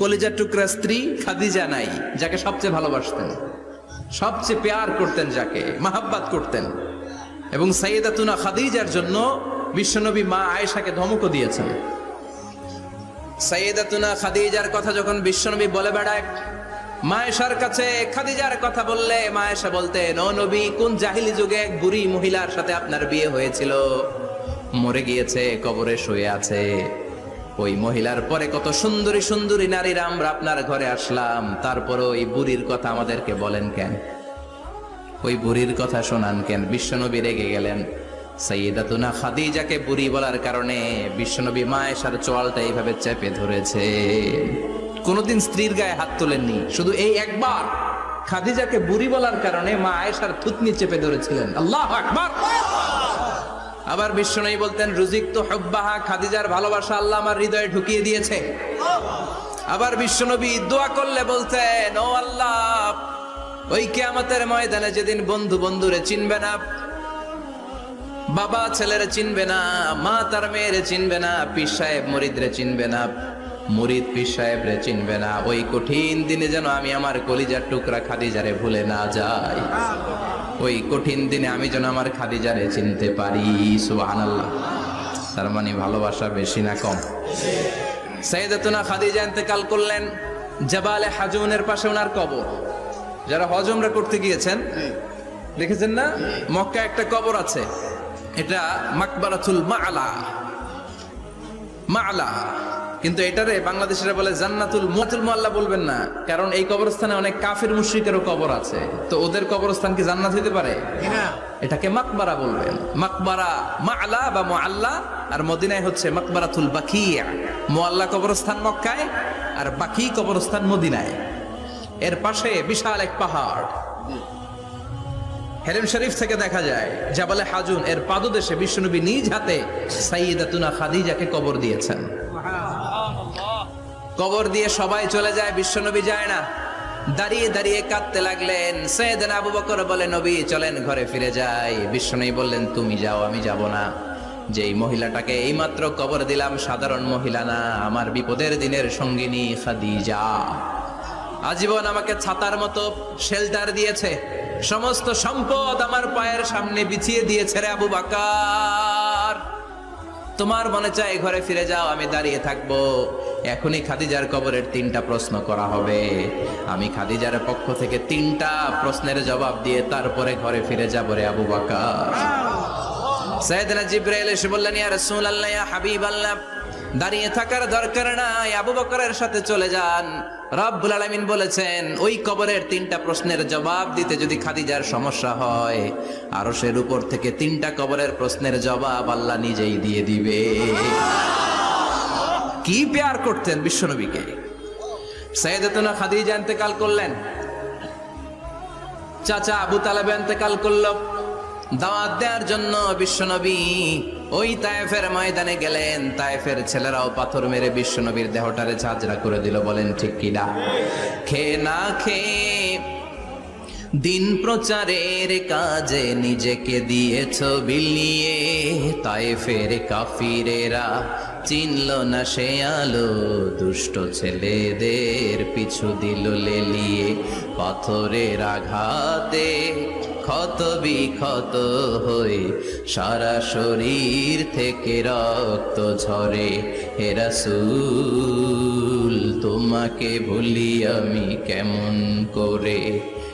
কলিজার টুকরা স্ত্রী খাদিজা নাই, যাকে সবচেয়ে ভালোবাসতেন, সবচেয়ে প্যার করতেন, যাকে মাহাব্বাত করতেন। এবং সাইয়েদাতুনা খাদিজার জন্য বিশ্বনবী মা আয়েশাকে ধমকও দিয়েছেন। সাইয়েদাতুনা খাদিজার কথা যখন বিশ্বনবী বলে বেড়ায় মা আয়েশার কাছে, খাদিজার কথা বললে মা আয়েশা বলতেন, ও নবী, কোন জাহিলি যুগে এক বুড়ি মহিলার সাথে আপনার বিয়ে হয়েছিল, মরে গিয়েছে, কবরে শুয়ে আছে। ওই মহিলার পরে কত সুন্দরী সুন্দরী নারীরা আমরা আপনার ঘরে আসলাম, তারপরে ওই বুড়ির কথা আমাদেরকে বলেন কেন, ওই বুড়ির কথা শোনান কেন? বিশ্বনবী রেগে গেলেন। সাইয়েদাতুনা খাদিজাকে বুড়ি বলার কারণে বিশ্বনবী মা আয়েশার চোয়ালটা এইভাবে চেপে ধরেছে। কোনদিন স্ত্রীর গায়ে হাত তোলেননি, শুধু এই একবার খাদিজাকে বুড়ি বলার কারণে মা আয়েশার থুতনি চেপে ধরেছিলেন। আল্লাহু আকবার। আবার বিশ্বনবী বলতেন, রুজিকতু হুব্বাহা, খাদিজার ভালোবাসা আল্লাহ আমার হৃদয়ে ঢুকিয়ে দিয়েছে। আবার বিশ্বনবী দোয়া করলে বলতেন, ও আল্লাহ, ওই কিয়ামতের ময়দানে যেদিন বন্ধু বন্ধুরে চিনবে না, বাবা ছেলেরে চিনবে না, মা তার মেয়েরে চিনবে না, পীর সাহেব মুরিদরে চিনবে না, মুরিদ পীর সাহেবরে চিনবে না, ওই কঠিন দিনে যেন আমি আমার কলিজার টুকরা খাদিজারে ভুলে না যাই। ওই কঠিন দিনে আমি যেন আমার খাদিজারে চিনতে পারি। সুবহানাল্লাহ। তার মানে ভালোবাসা বেশি না কম? সাইয়েদাতুনা খাদিজা ইন্তেকাল করলেন, জাবালে হাজুনের পাশে ওনার কবর। যারা হজ উমরা করতে গিয়েছেন দেখেছেন না, মক্কা একটা কবর আছে, এটা মাকবারাতুল মাআলা, মাআলা। কিন্তু এটারে বাংলাদেশিরা বলে জান্নাতুল মুআল্লা বলবেন না, কারণ এই কবরস্থানে অনেক কাফির মুশরিকেরও কবর আছে, তো ওদের কবরস্থান কি জান্নাত হইতে পারে? এটাকে মাকবারা বলবেন। মাকবারা মাআলা বা মুআল্লা, আর মদিনায় হচ্ছে মাকবারাতুল বাকিয়া। মুআল্লা কবরস্থান মক্কায়, আর বাকি কবরস্থান মদিনায়। এর পাশে বিশাল এক পাহাড়, হেরেম শরীফ থেকে দেখা যায় জাবালে হাজুন, এর পাদদেশে বিশ্বনবী নিজ হাতে সাইয়েদাতুনা খাদিজাকে কবর দিয়েছেন। কবর দিয়ে সবাই চলে যায়, বিশ্বনবী যায় না। দাঁড়িয়ে দাঁড়িয়ে কাঁদতে লাগলেন। সাইয়েদনা আবু বকর বলে, নবী চলেন ঘরে ফিরে যাই। বিশ্বনবী বললেন, তুমি যাও, আমি যাব না। যেই মহিলাটাকে এইমাত্র কবর দিলাম সাধারণ মহিলা না, আমার বিপদের দিনের সঙ্গিনী খাদিজা। আজীবন আমাকে ছাতার মতো শেল্টার দিয়েছে, সমস্ত সম্পদ আমার পায়ের সামনে বিছিয়ে দিয়েছে রে আবু বকর। তোমার মনে চায় ঘরে ফিরে যাও, আমি দাঁড়িয়ে থাকবো। এখনই খাদিজার কবরের 3টা প্রশ্ন করা হবে। আমি খাদিজার পক্ষ থেকে 3টা প্রশ্নের জবাব দিয়ে তারপরে ঘরে ফিরে যাব রে আবু বকর। সাইয়েদনা জিবরাইল এসে বললেন, ইয়া রাসূলুল্লাহ, ইয়া হাবিবাল্লাহ, দাঁড়িয়ে থাকার দরকার নাই, আবু বকরের সাথে চলে যান। রব্বুল আলামিন বলেছেন, ওই কবরের 3টা প্রশ্নের জবাব দিতে যদি খাদিজার সমস্যা হয়, আরশের উপর থেকে 3টা কবরের প্রশ্নের জবাব আল্লাহ নিজেই দিয়ে দিবে। কি প্যার করতেন বিশ্বনবীকে। সাইয়েদাতুনা খাদিজা ইন্তেকাল করলেন, চাচা আবু তালেব ইন্তেকাল করলো। দাওয়াত দেওয়ার জন্য বিশ্বনবী ওই তায়েফের ময়দানে গেলেন। তায়েফের ছেলেরাও পাথর মেরে বিশ্বনবীর দেহটারে ঝাঁঝরা করে দিল। বলেন ঠিক কিনা? খেয়ে না খেয়ে দিন প্রচারের কাজে নিজেকে দিয়েছ বিলিয়ে। তায়েফের কাফিরেরা চিনল না সে আলো, দুষ্ট ছেলেদের পিছু দিল লেলিয়ে। পাথরের আঘাতে ক্ষত বিক্ষত হয়ে সারা শরীর থেকে রক্ত ঝরে। হে রাসূল, তোমাকে ভুলি আমি কেমন করে।